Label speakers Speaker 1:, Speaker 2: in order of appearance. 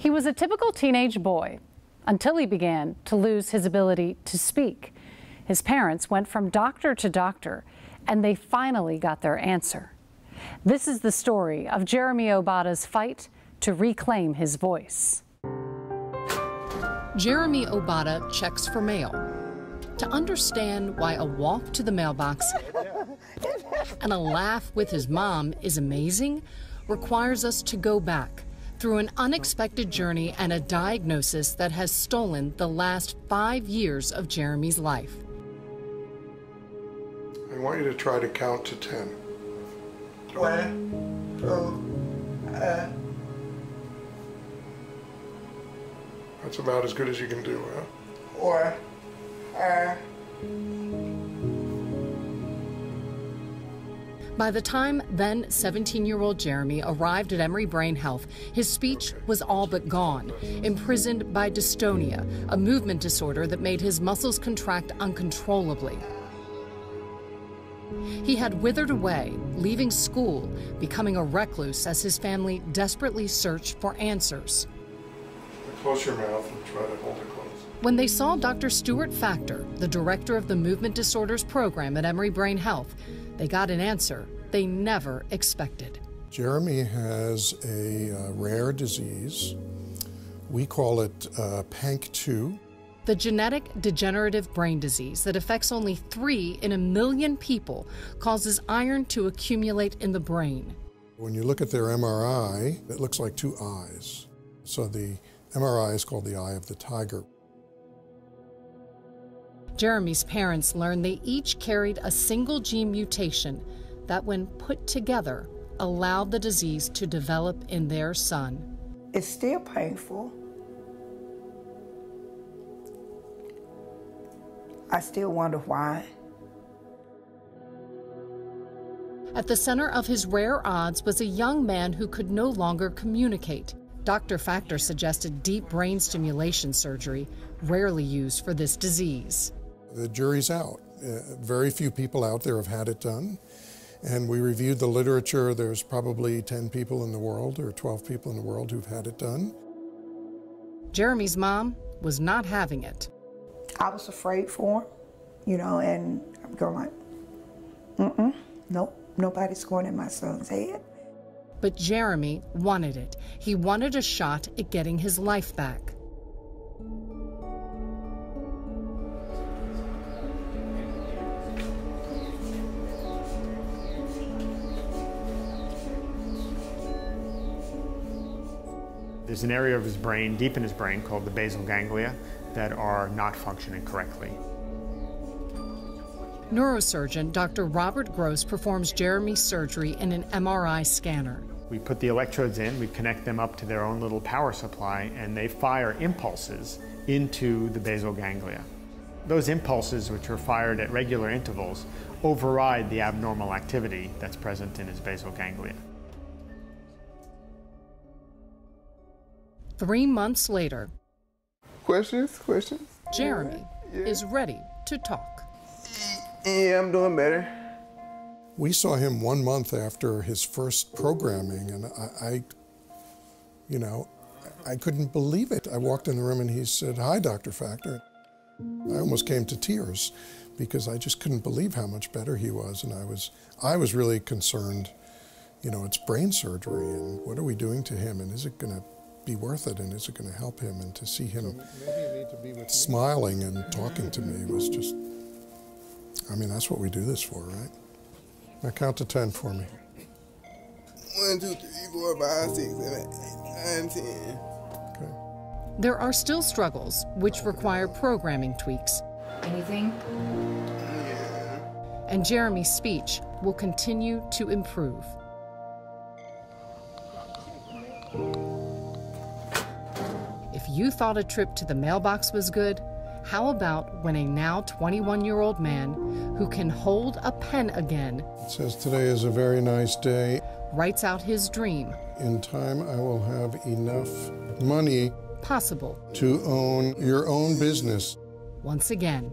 Speaker 1: He was a typical teenage boy until he began to lose his ability to speak. His parents went from doctor to doctor, and they finally got their answer. This is the story of Jeremy Obata's fight to reclaim his voice. Jeremy Obata checks for mail. To understand why a walk to the mailbox and a laugh with his mom is amazing requires us to go back through an unexpected journey and a diagnosis that has stolen the last 5 years of Jeremy's life.
Speaker 2: I want you to try to count to 10.
Speaker 3: 1, 2,
Speaker 2: That's about as good as you can do, huh?
Speaker 3: 4, 5.
Speaker 1: By the time then 17-year-old Jeremy arrived at Emory Brain Health, his speech was all but gone, imprisoned by dystonia, a movement disorder that made his muscles contract uncontrollably. He had withered away, leaving school, becoming a recluse as his family desperately searched for answers.
Speaker 2: Close your mouth and try to hold it close.
Speaker 1: When they saw Dr. Stuart Factor, the director of the Movement Disorders Program at Emory Brain Health, they got an answer they never expected.
Speaker 2: Jeremy has a rare disease. We call it PANK2.
Speaker 1: The genetic degenerative brain disease that affects only 3 in a million people causes iron to accumulate in the brain.
Speaker 2: When you look at their MRI, it looks like 2 eyes. So the MRI is called the eye of the tiger.
Speaker 1: Jeremy's parents learned they each carried a single gene mutation that, when put together, allowed the disease to develop in their son.
Speaker 3: It's still painful. I still wonder why.
Speaker 1: At the center of his rare odds was a young man who could no longer communicate. Dr. Factor suggested deep brain stimulation surgery, rarely used for this disease.
Speaker 2: The jury's out. Very few people out there have had it done. And we reviewed the literature. There's probably 10 people in the world or 12 people in the world who've had it done.
Speaker 1: Jeremy's mom was not having it.
Speaker 3: I was afraid for him, you know, and I'm going like, nope, nobody's going in my son's head.
Speaker 1: But Jeremy wanted it. He wanted a shot at getting his life back.
Speaker 4: There's an area of his brain, deep in his brain, called the basal ganglia, that are not functioning correctly.
Speaker 1: Neurosurgeon Dr. Robert Gross performs Jeremy's surgery in an MRI scanner.
Speaker 4: We put the electrodes in, we connect them up to their own little power supply, and they fire impulses into the basal ganglia. Those impulses, which are fired at regular intervals, override the abnormal activity that's present in his basal ganglia.
Speaker 1: 3 months later,
Speaker 5: Questions?
Speaker 1: Jeremy is ready to talk.
Speaker 5: Yeah, I'm doing better.
Speaker 2: We saw him 1 month after his first programming, and I couldn't believe it. I walked in the room and he said, "Hi, Dr. Factor." I almost came to tears because I just couldn't believe how much better he was, and I was really concerned. You know, it's brain surgery, and what are we doing to him, and is it going to be worth it, and is it going to help him? And to see him smiling and talking to me was just, I mean, that's what we do this for, right? Now count to 10 for me.
Speaker 5: 1, 2, 3, 4, 5, 6, 7, 8, 9, 10.
Speaker 2: Okay.
Speaker 1: There are still struggles, which require programming tweaks.
Speaker 6: Anything?
Speaker 5: Yeah.
Speaker 1: And Jeremy's speech will continue to improve. If you thought a trip to the mailbox was good, how about when a now 21-year-old man who can hold a pen again
Speaker 2: It says today is a very nice day.
Speaker 1: writes out his dream?
Speaker 2: In time, I will have enough money
Speaker 1: Possible
Speaker 2: to own your own business.
Speaker 1: once again.